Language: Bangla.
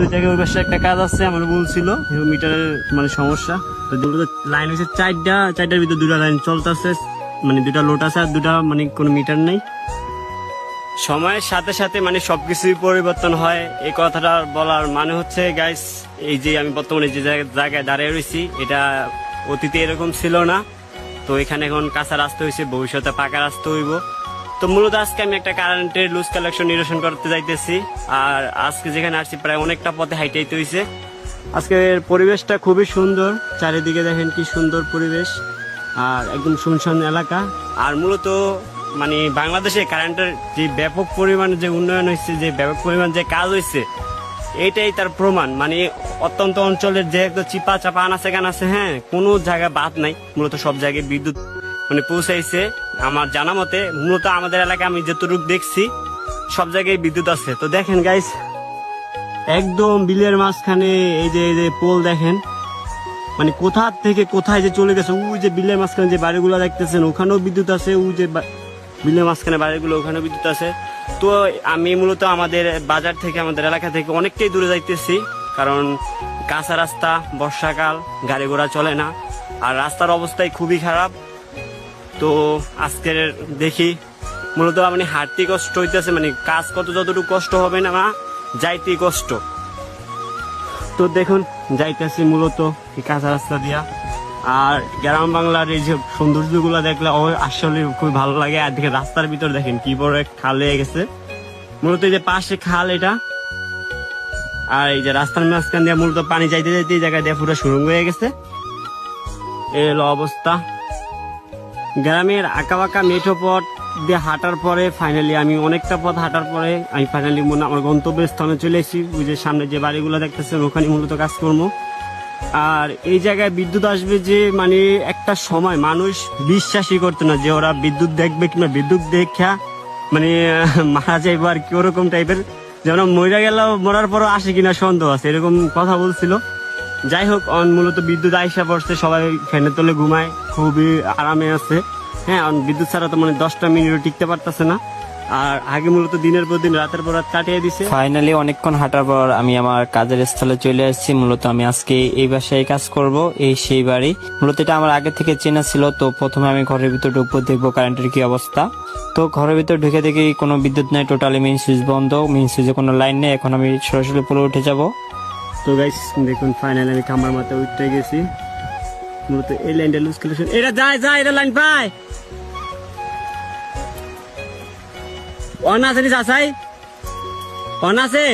ওই জায়গায় ওই পাশে একটা কাজ আছে, আমার বলছিল মিটারের মানে সমস্যা। তো লাইন হচ্ছে চারটার ভিতরে দুটা লাইন চলতেছে, মানে দুটা লোড আছে আর দুটা মানে কোনো মিটার নেই। সময়ের সাথে সাথে মানে সবকিছুই পরিবর্তন হয়, এই কথাটা বলার মানে হচ্ছে গাইস, এই যে আমি বর্তমানে যে জায়গায় দাঁড়িয়ে রয়েছি এটা অতীতে এরকম ছিল না। তো এখানে এখন কাঁচা রাস্তা হয়েছে, ভবিষ্যতে পাকা রাস্তা হইব। তো মূলত আজকে আমি একটা কারেন্টের লুজ কালেকশন নিরসন করতে যাইতেছি। আর আজকে যেখানে আসছি প্রায় অনেকটা পথে হাইটাইতে হয়েছে। আজকের পরিবেশটা খুবই সুন্দর, চারিদিকে দেখেন কি সুন্দর পরিবেশ আর একদম শুনশান এলাকা। আর মূলত মানে বাংলাদেশে কারেন্টের যে ব্যাপক পরিমাণে যে উন্নয়ন হয়েছে, যে ব্যাপক পরিমাণ যে কাজ হয়েছে, এইটাই তার প্রমাণ। মানে অত্যন্ত অঞ্চলের যে একদম চিপা চাপা আনাচে কানাচে, হ্যাঁ, কোনো জায়গায় বাদ নাই। মূলত সব জায়গায় বিদ্যুৎ মানে পৌঁছাইছে আমার জানা মতে। মূলত আমাদের এলাকায় আমি যতটুকু দেখছি সব জায়গায় বিদ্যুৎ আছে। তো দেখেন গাইস, একদম বিলের মাঝখানে এই যে পোল দেখেন, মানে কোথা থেকে কোথায় যে চলে গেছে। ওই যে বিলের মাঝখানে যে বাড়িগুলো দেখতেছেন ওখানেও বিদ্যুৎ আছে, ওই যে বিলের মাঝখানে বাড়িগুলো ওখানেও বিদ্যুৎ আছে। তো আমি মূলত আমাদের বাজার থেকে, আমাদের এলাকা থেকে অনেকটাই দূরে যাইতেছি, কারণ কাঁচা রাস্তা, বর্ষাকাল, গাড়ি ঘোড়া চলে না, আর রাস্তার অবস্থাই খুবই খারাপ। তো আজকের দেখি মূলত মানে হাঁটতে কষ্ট হইতেছে, মানে কাজ কত যতটুকু কষ্ট হবে না, যাইতে কষ্ট। তো দেখুন যাইতেছি মূলত এই কাঁচা রাস্তা দিয়া। আর গ্রাম বাংলার এই যে সৌন্দর্যগুলো দেখলে আসলে খুব ভালো লাগে। আর দেখে রাস্তার ভিতর দেখেন কি বড় এক খাল হয়ে গেছে, মূলত এই যে পাশে খাল এটা। আর এই যে রাস্তার মাঝখান দিয়ে মূলত পানি যাইতে যাইতে এই জায়গায় দিয়ে পুরো সুরঙ্গ হয়ে গেছে। এই হলো অবস্থা। গ্রামের আঁকা বাঁকা মেঠো পথ দিয়ে হাঁটার পরে ফাইনালি আমি অনেকটা পথ হাঁটার পরে আমি ফাইনালি আমার গন্তব্যের স্থানে চলে এসেছি। ওই যে সামনে যে বাড়িগুলো দেখতেছেন ওখানে মূলত কাজ করবো। আর এই জায়গায় বিদ্যুৎ আসবে যে মানে একটা সময় মানুষ বিশ্বাসই করতো না যে ওরা বিদ্যুৎ দেখবে, কিংবা বিদ্যুৎ দেখা মানে মারা যাইবো আর কি, ওরকম টাইপের। যেমন মরে গেলেও মরার পরও আসে কিনা সন্দেহ আছে, এরকম কথা বলছিল। যাই হোক, মূলত বিদ্যুৎ আইসা পড়ছে, সবাই ফ্যানের তলে ঘুমায়, খুবই আরামে আছে। হ্যাঁ, বিদ্যুৎ ছাড়া তো মানে 10টা মিনিটও টিকতে পারতেছে না। আর আগে মূলত দিনের পর দিন রাতের পর রাত কাটিয়ে দিছে। ফাইনালি অনেকক্ষণ হাঁটার পর আমি আমার কাজের স্থলে চলে আসছি। মূলত আমি আজকে এই বাসায় কাজ করব, এই সেই বাড়ি। মূলত এটা আমার আগে থেকে চেনা ছিল। তো প্রথমে আমি ঘরের ভিতর ঢুকবো, দেখবো কারেন্টের কি অবস্থা। তো ঘরের ভিতর ঢুকে দেখি কোনো বিদ্যুৎ নাই, টোটালি মেইন সুইচ বন্ধ, মেইন সুইচে কোনো লাইন নেই। এখন আমি সরাসরি পুরো উঠে যাব। তো গাইস দেখুন ফাইনালি আমি খামার মাথায় উঠতে গেছি। মূলত এই লাইনটা লুজ কালেকশন, এটা যায় এটা লাইন পায় অন আছে নি চাচাই, অন আছে।